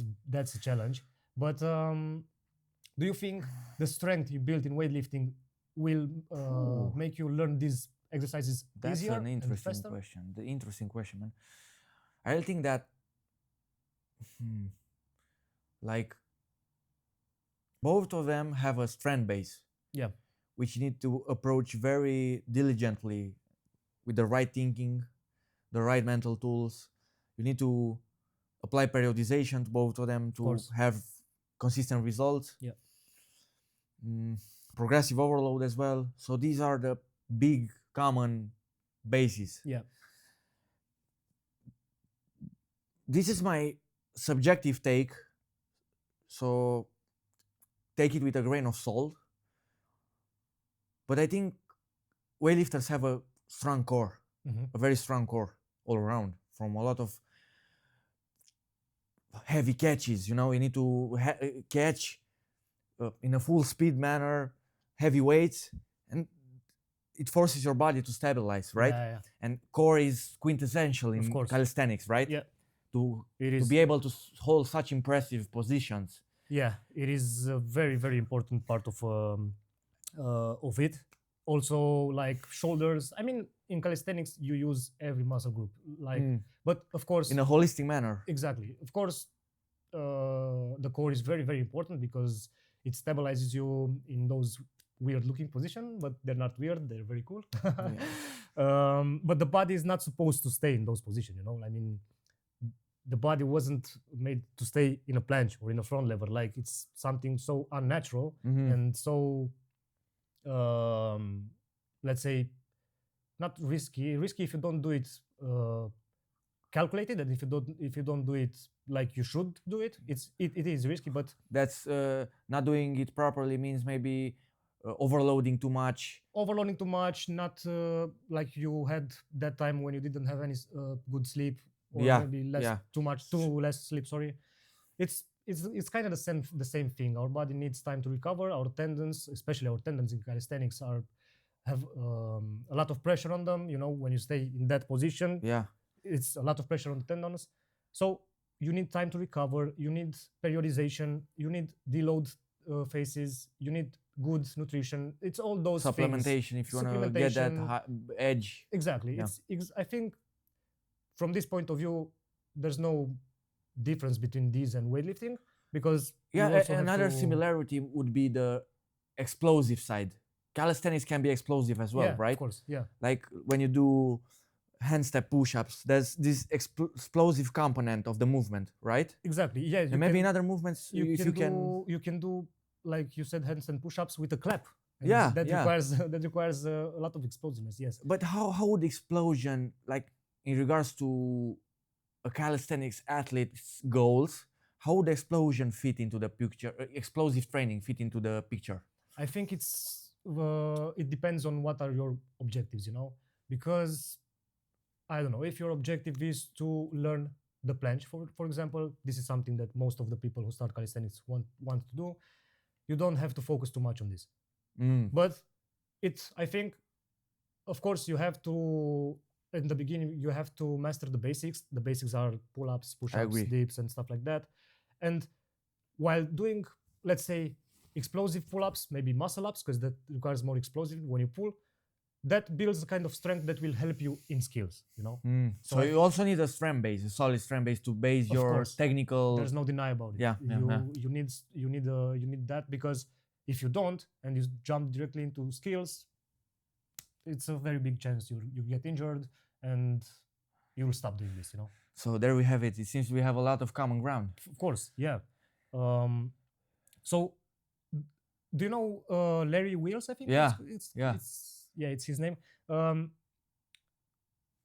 a challenge. But do you think the strength you built in weightlifting will make you learn these exercises That's easier an and interesting faster? question. The interesting question, man. I think that like both of them have a strength base. Yeah. Which you need to approach very diligently with the right thinking, the right mental tools. You need to apply periodization to both of them to have consistent results. Yeah. Progressive overload as well. So these are the big common bases. Yeah. This is my subjective take, so take it with a grain of salt. But I think weightlifters have a strong core, a very strong core all around, from a lot of heavy catches. You need to catch in a full speed manner, heavy weights, and it forces your body to stabilize, right? Yeah. And core is quintessential in calisthenics, right? Yeah. To be able to hold such impressive positions. Yeah, it is a very, very important part of it. Also, like shoulders. I mean, in calisthenics, you use every muscle group, but of course, in a holistic manner. Exactly. Of course, the core is very, very important because it stabilizes you in those weird-looking position, but they're not weird. They're very cool. But the body is not supposed to stay in those positions. I mean, the body wasn't made to stay in a planche or in a front lever. Like, it's something so unnatural and so, let's say, not risky. Risky if you don't do it calculated, and if you don't do it like you should do it, it is risky. But that's not doing it properly means maybe overloading too much. Not like you had that time when you didn't have any good sleep, or maybe too less sleep. Sorry, it's kind of the same thing. Our body needs time to recover. Our tendons, especially our tendons in calisthenics, have a lot of pressure on them. When you stay in that position, it's a lot of pressure on the tendons. So you need time to recover. You need periodization. You need deload phases. You need good nutrition. It's all those supplementation things. If you want to get that edge. Exactly. Yeah. I think from this point of view, there's no difference between these and weightlifting, because another similarity would be the explosive side. Calisthenics can be explosive as well, right? Of course. Yeah. Like when you do handstand push-ups, there's this explosive component of the movement, right? Exactly. Yeah. And maybe in other movements, you can do, like you said, handstand push-ups with a clap. And that requires a lot of explosiveness. Yes. But how would explosion, like in regards to a calisthenics athlete's goals, how would explosion fit into the picture? Explosive training fit into the picture? I think it depends on what are your objectives. Because I don't know, if your objective is to learn the planche, for example, this is something that most of the people who start calisthenics want to do. You don't have to focus too much on this. But I think, of course, you have to, in the beginning, you have to master the basics. The basics are pull-ups, push-ups, dips, and stuff like that. And while doing, let's say, explosive pull-ups, maybe muscle-ups, because that requires more explosive when you pull, that builds the kind of strength that will help you in skills, So you also need a strength base, a solid strength base to base your technical. There's no deny about it. You need that, because if you don't and you jump directly into skills, it's a very big chance you get injured and you will stop doing this. So there we have it. It seems we have a lot of common ground. Of course, yeah. So Do you know Larry Wheels? I think Yeah, it's his name.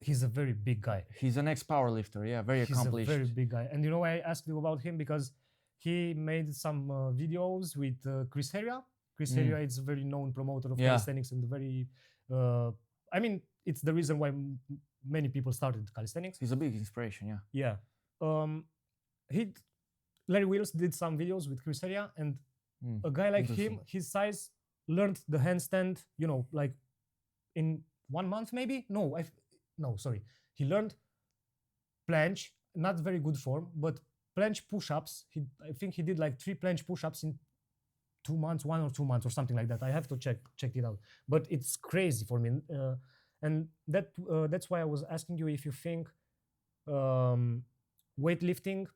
He's a very big guy. he's an ex-powerlifter. Yeah, very He's accomplished. a very big guy. And you know why I asked you about him? Because he made some videos with Chris Heria. Chris Heria is a very known promoter of Yeah. calisthenics and very, I mean, it's the reason why many people started calisthenics. He's a big inspiration. Yeah. Yeah. He Larry Wheels did some videos with Chris Heria, and a guy like him, Interesting. his size, learned the handstand, you know, like in 1 month maybe. No, sorry. He learned planche, not very good form, but planche push-ups. I think he did like 3 planche push-ups in 2 months, 1 or 2 months or something like that. I have to check it out. But it's crazy for me, and that's why I was asking you if you think weightlifting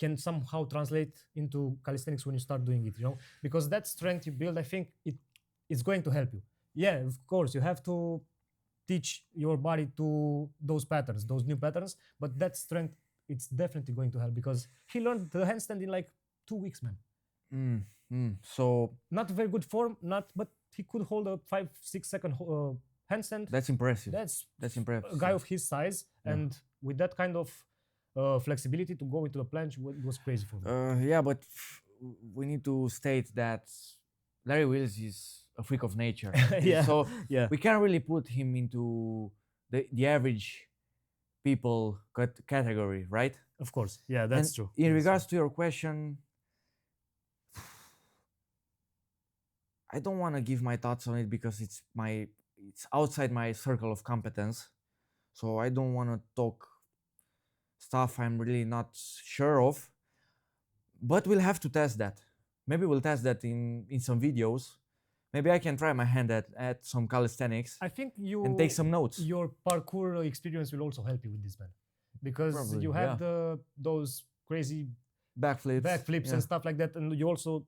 can somehow translate into calisthenics when you start doing it. You know, because that strength you build, I think it's going to help you. Yeah, of course, you have to teach your body to those patterns, those new patterns, but that strength, it's definitely going to help, because he learned the handstand in like 2 weeks, man. So Not very good form, but he could hold a 5-6 second handstand. that's impressive. That's impressive. a guy of his size, and with that kind of flexibility to go into the planche, it was crazy for me. Yeah, but we need to state that Larry Wheels is a freak of nature. Yeah, So yeah. we can't really put him into the average people category, right? Of course, yeah, that's And true. In That's regards to your question, I don't want to give my thoughts on it because it's outside my circle of competence. So I don't want to talk stuff I'm really not sure of. But we'll have to test that. Maybe we'll test that in some videos. Maybe I can try my hand at some calisthenics I think and take some notes. your parkour experience will also help you with this, man, because Probably, you had yeah. those crazy Backflips. and stuff like that, and you also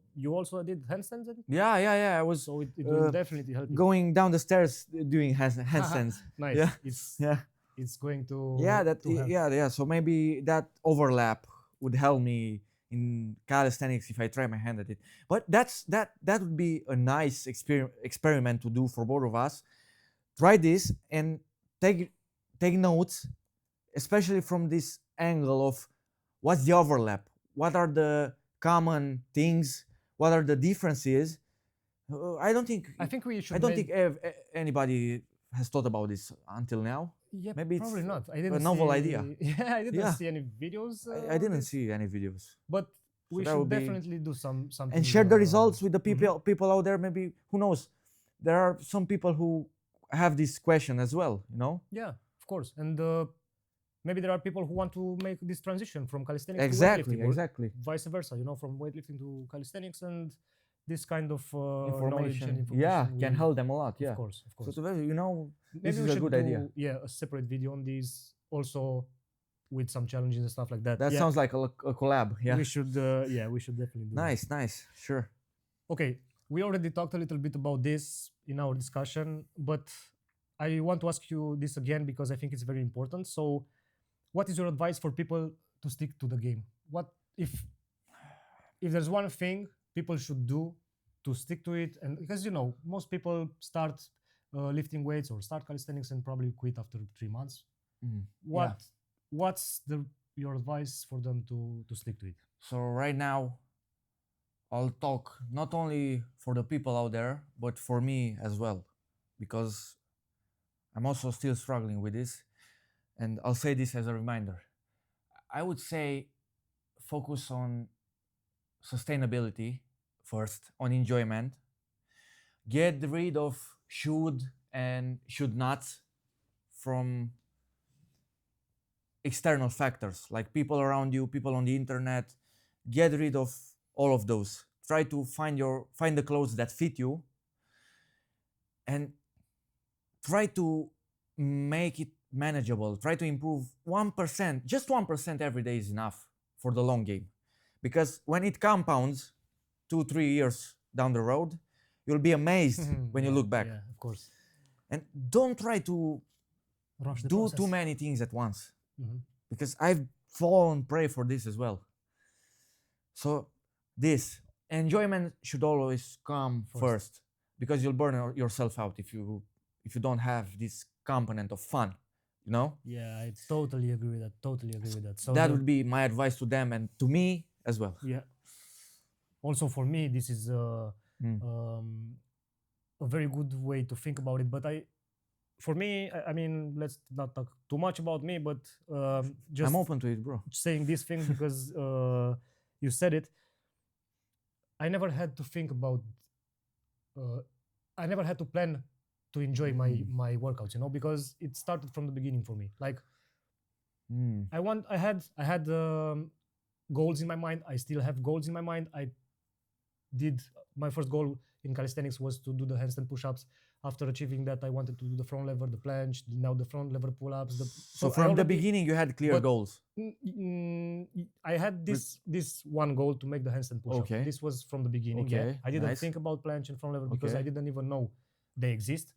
did handstands. Yeah. I was So it will definitely help you. going down the stairs doing handstands. Nice. Yeah. It's it's going to help. Yeah. So maybe that overlap would help me in calisthenics if I try my hand at it. But that would be a nice experiment to do for both of us. Try this and take notes, especially from this angle of what's the overlap, what are the common things, what are the differences. I don't think we should. I don't think anybody has thought about this until now. Yeah, maybe probably it's not. I didn't a novel see, idea. Yeah, I didn't Yeah. see any videos. I didn't see any videos. But we that should would be- definitely do something. And share the results with the mhm. people out there. Maybe, who knows, there are some people who have this question as well, you know. Yeah, of course. And maybe there are people who want to make this transition from calisthenics Exactly, to weightlifting, or exactly. vice versa, you know, from weightlifting to calisthenics, and this kind of knowledge and Information, yeah, information can will- help them a lot. Yeah, Of course. So you know, Maybe this we is a should good do, idea. yeah, a separate video on these also, with some challenges and stuff like that. That Yeah, sounds like a collab. Yeah, we should. We should definitely do. That. nice, sure. Okay, we already talked a little bit about this in our discussion, but I want to ask you this again because I think it's very important. So, what is your advice for people to stick to the game? What if there's one thing people should do to stick to it? And because, you know, most people start lifting weights or start calisthenics and probably quit after 3 months. What's your advice for them to stick to it? So right now, I'll talk not only for the people out there, but for me as well, because I'm also still struggling with this. And I'll say this as a reminder. I would say focus on sustainability first, on enjoyment. Get rid of should and should not from external factors like people around you, people on the internet. Get rid of all of those. Try to find the clothes that fit you, and try to make it manageable. Try to improve 1%, just 1% every day is enough for the long game. Because when it compounds 2-3 years down the road, you'll be amazed when you look back. Yeah, of course. And don't try to Rush the do process. too many things at once. Mhm. Because I've fallen prey for this as well. So this, enjoyment should always come first, because you'll burn yourself out if you don't have this component of fun, you know. Yeah, I totally agree with that. Totally agree with that. So That would be my advice to them and to me as well. yeah. Also for me, this is a very good way to think about it. But for me, I mean, let's not talk too much about me, but just I'm open to it, bro. saying this thing because you said it. I never had to think about. I never had to plan to enjoy my workouts, you know, because it started from the beginning for me. Like, I had goals in my mind. I still have goals in my mind. My first goal in calisthenics was to do the handstand push-ups. After achieving that, I wanted to do the front lever, the planche, now the front lever pull-ups. So from the beginning, you had clear goals. I had this one goal to make the handstand push-up. Okay. This was from the beginning. Okay, Yeah. I didn't nice. think about planche and front lever because Okay. I didn't even know they exist.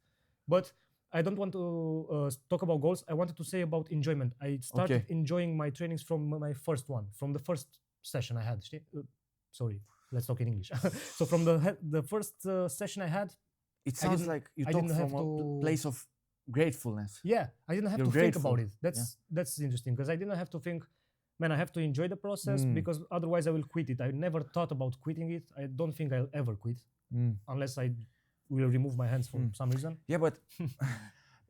But I don't want to talk about goals. I wanted to say about enjoyment. I started enjoying my trainings from my first one, from the first session I had. Sorry, let's talk in English. So from the first session I had, it sounds like you talk from a place of gratefulness. Yeah, I didn't have You're to grateful. think about it. That's interesting because I didn't have to think, man, I have to enjoy the process because otherwise I will quit it. I never thought about quitting it. I don't think I'll ever quit unless I will remove my hands for some reason. Yeah, but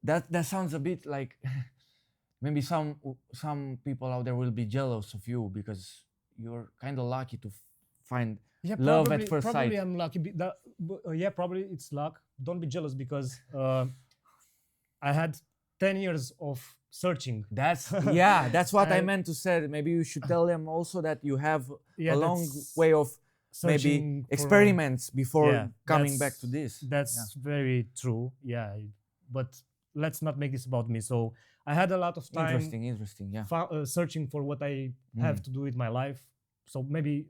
that sounds a bit like maybe some people out there will be jealous of you because you're kind of lucky to find love at first sight. Probably I'm lucky. Yeah, probably it's luck. Don't be jealous because I had 10 years of searching. That's what I meant to say. Maybe you should tell them also that you have a long way of maybe experiments before coming back to this. That's very true. Yeah, but let's not make this about me. So I had a lot of time. Interesting. Yeah. Searching for what I have to do with my life. So maybe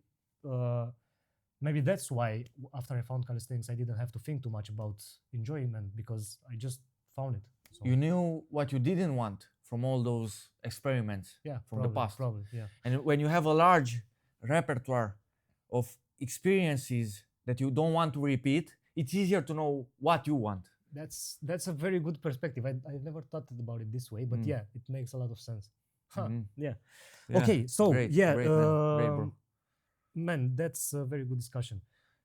that's why after I found calisthenics, I didn't have to think too much about enjoyment because I just found it. So you knew what you didn't want from all those experiments from the past. Probably, yeah. And when you have a large repertoire of experiences that you don't want to repeat, it's easier to know what you want. That's a very good perspective. I never thought about it this way, but yeah, it makes a lot of sense. Yeah. Okay, so great, great, bro. Man, that's a very good discussion.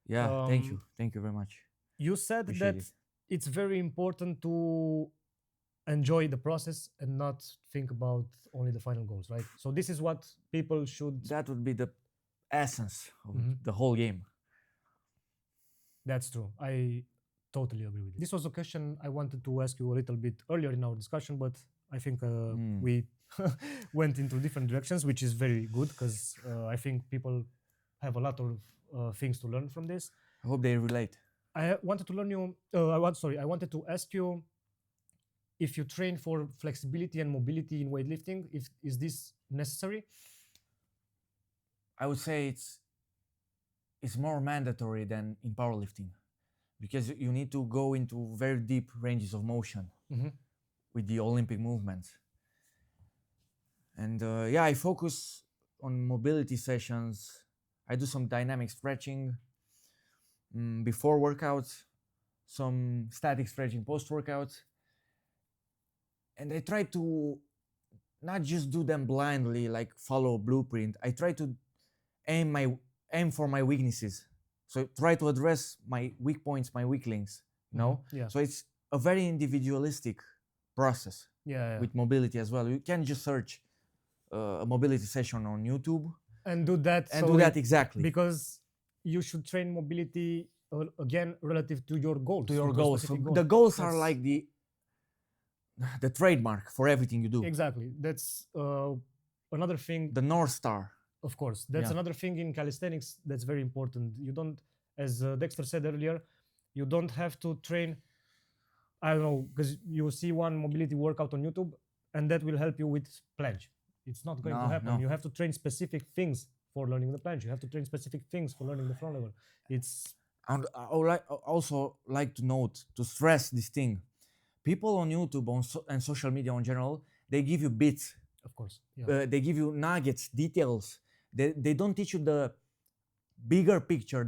Yeah, thank you very much. You said Appreciate that it's very important to enjoy the process and not think about only the final goals, right? So this is what people should. That would be the essence of the whole game. That's true. I totally agree with you. This was a question I wanted to ask you a little bit earlier in our discussion, but I think we went into different directions, which is very good because I think people have a lot of things to learn from this. I hope they relate. I wanted to learn you. I wanted to ask you if you train for flexibility and mobility in weightlifting. Is this necessary? I would say it's more mandatory than in powerlifting because you need to go into very deep ranges of motion with the Olympic movements. And I focus on mobility sessions. I do some dynamic stretching before workouts, some static stretching post-workouts. And I try to not just do them blindly, like follow a blueprint. I try to aim for my weaknesses. So try to address my weak points, my weak links, you know? Yeah. So it's a very individualistic process with mobility as well. You can't just search a mobility session on YouTube and do that. Exactly. Because you should train mobility again relative to your goals. To your goals. So the goals are like the trademark for everything you do. Exactly. That's another thing. The North Star. Of course. That's another thing in calisthenics that's very important. You don't, as Dexter said earlier, you don't have to train, I don't know, because you see one mobility workout on YouTube and that will help you with planche. It's not going to happen. No. You have to train specific things for learning the planche. You have to train specific things for learning the front lever. And I would also like to note, to stress this thing. People on YouTube and social media in general, they give you bits. Of course. Yeah. They give you nuggets, details. They don't teach you bigger picture,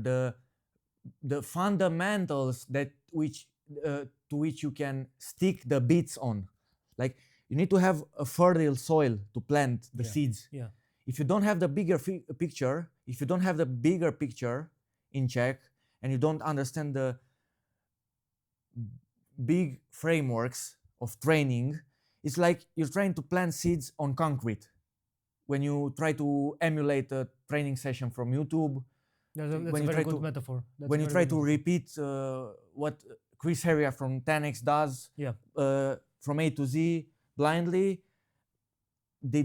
the fundamentals that to which you can stick the beats on. Like you need to have a fertile soil to plant the seeds. Yeah. If you don't have the bigger picture, if you don't have the bigger picture in check, and you don't understand the big frameworks of training, it's like you're trying to plant seeds on concrete. When you try to emulate a training session from YouTube, That's a when you very try good to metaphor. That's when a you very try good to metaphor. repeat what Chris Heria from 10x does, Yeah. from A to Z blindly, they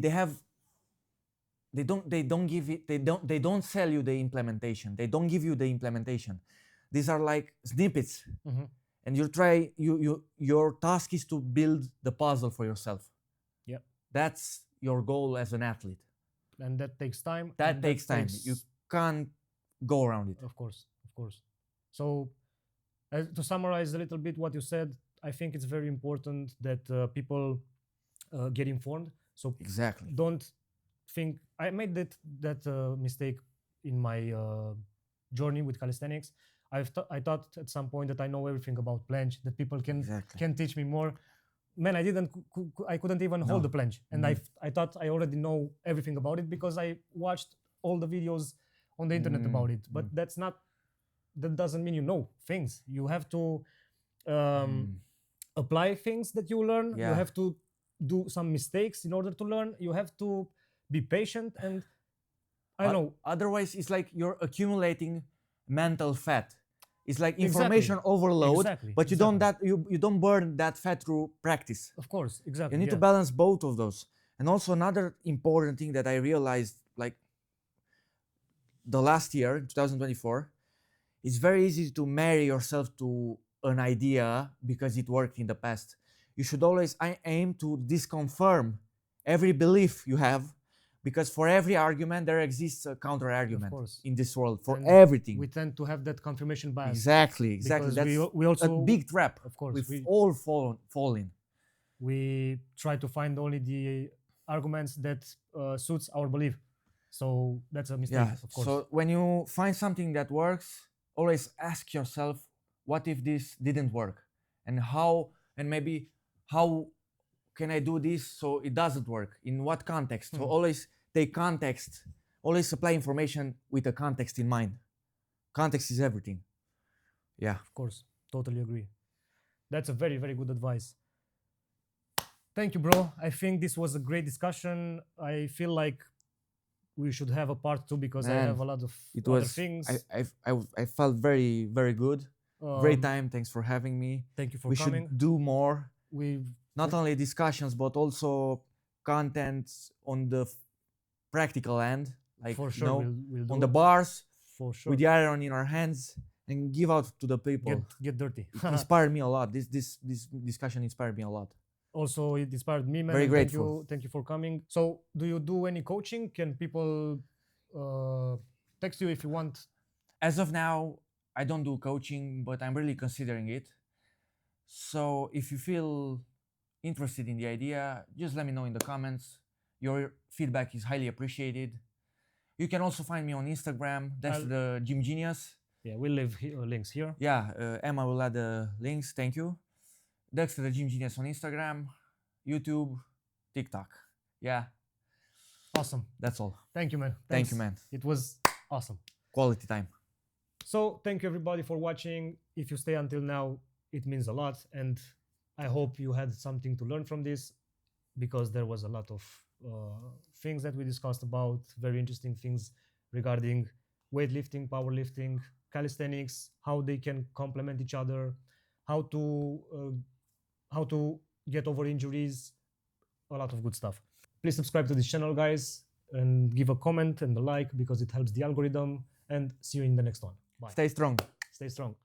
don't sell you the implementation. They don't give you the implementation. These are like snippets, and your task is to build the puzzle for yourself. Yeah. That's your goal as an athlete. And that takes time. That takes time. You can't go around it. Of course. So, to summarize a little bit what you said, I think it's very important that people get informed. So Exactly. don't think I made that mistake in my journey with calisthenics. I thought at some point that I know everything about planche, that people can teach me more. Man, I couldn't even hold the planche, and I thought I already know everything about it because I watched all the videos on the internet about it. But that doesn't mean you know things. You have to apply things that you learn. Yeah. You have to do some mistakes in order to learn. You have to be patient, and I know. Otherwise, it's like you're accumulating mental fat. It's like information overload, but you don't burn that fat through practice. Of course, exactly. You need to balance both of those. And also another important thing that I realized, like the last year, 2024, it's very easy to marry yourself to an idea because it worked in the past. You should always aim to disconfirm every belief you have, because for every argument there exists a counter argument in this world for everything. We tend to have that confirmation bias. Exactly. That's we also, a big trap. Of course, we've all fall in. We try to find only the arguments that suits our belief. So that's a mistake, of course. So when you find something that works, always ask yourself, what if this didn't work? And maybe how can I do this so it doesn't work? In what context? So always take context. Always apply information with a context in mind. Context is everything. Yeah. Of course. Totally agree. That's a very, very good advice. Thank you, bro. I think this was a great discussion. I feel like we should have a part 2 because I have a lot of other things. I felt very, very good. Great time. Thanks for having me. Thank you for coming. We should do more. Not only discussions, but also content on the practical end. Like, for sure, we'll on the bars, for sure, with the iron in our hands, and give out to the people. Get dirty. It inspired me a lot. This discussion inspired me a lot. Also, it inspired me, man. Very grateful. Thank you for coming. So, do you do any coaching? Can people text you if you want? As of now, I don't do coaching, but I'm really considering it. So, if you feel interested in the idea, just let me know in the comments. Your feedback is highly appreciated. You can also find me on Instagram. That's the Gym Genius. Yeah, we'll leave links here. Yeah, Emma will add the links. Thank you. Dexter the Gym Genius on Instagram, YouTube, TikTok. Yeah. Awesome. That's all. Thank you, man. Thanks. Thank you, man. It was awesome. Quality time. So, thank you everybody for watching. If you stay until now, it means a lot. And I hope you had something to learn from this, because there was a lot of things that we discussed about, very interesting things regarding weightlifting, powerlifting, calisthenics, how they can complement each other, how to get over injuries, a lot of good stuff. Please subscribe to this channel, guys, and give a comment and a like, because it helps the algorithm. And see you in the next one. Bye. Stay strong. Stay strong.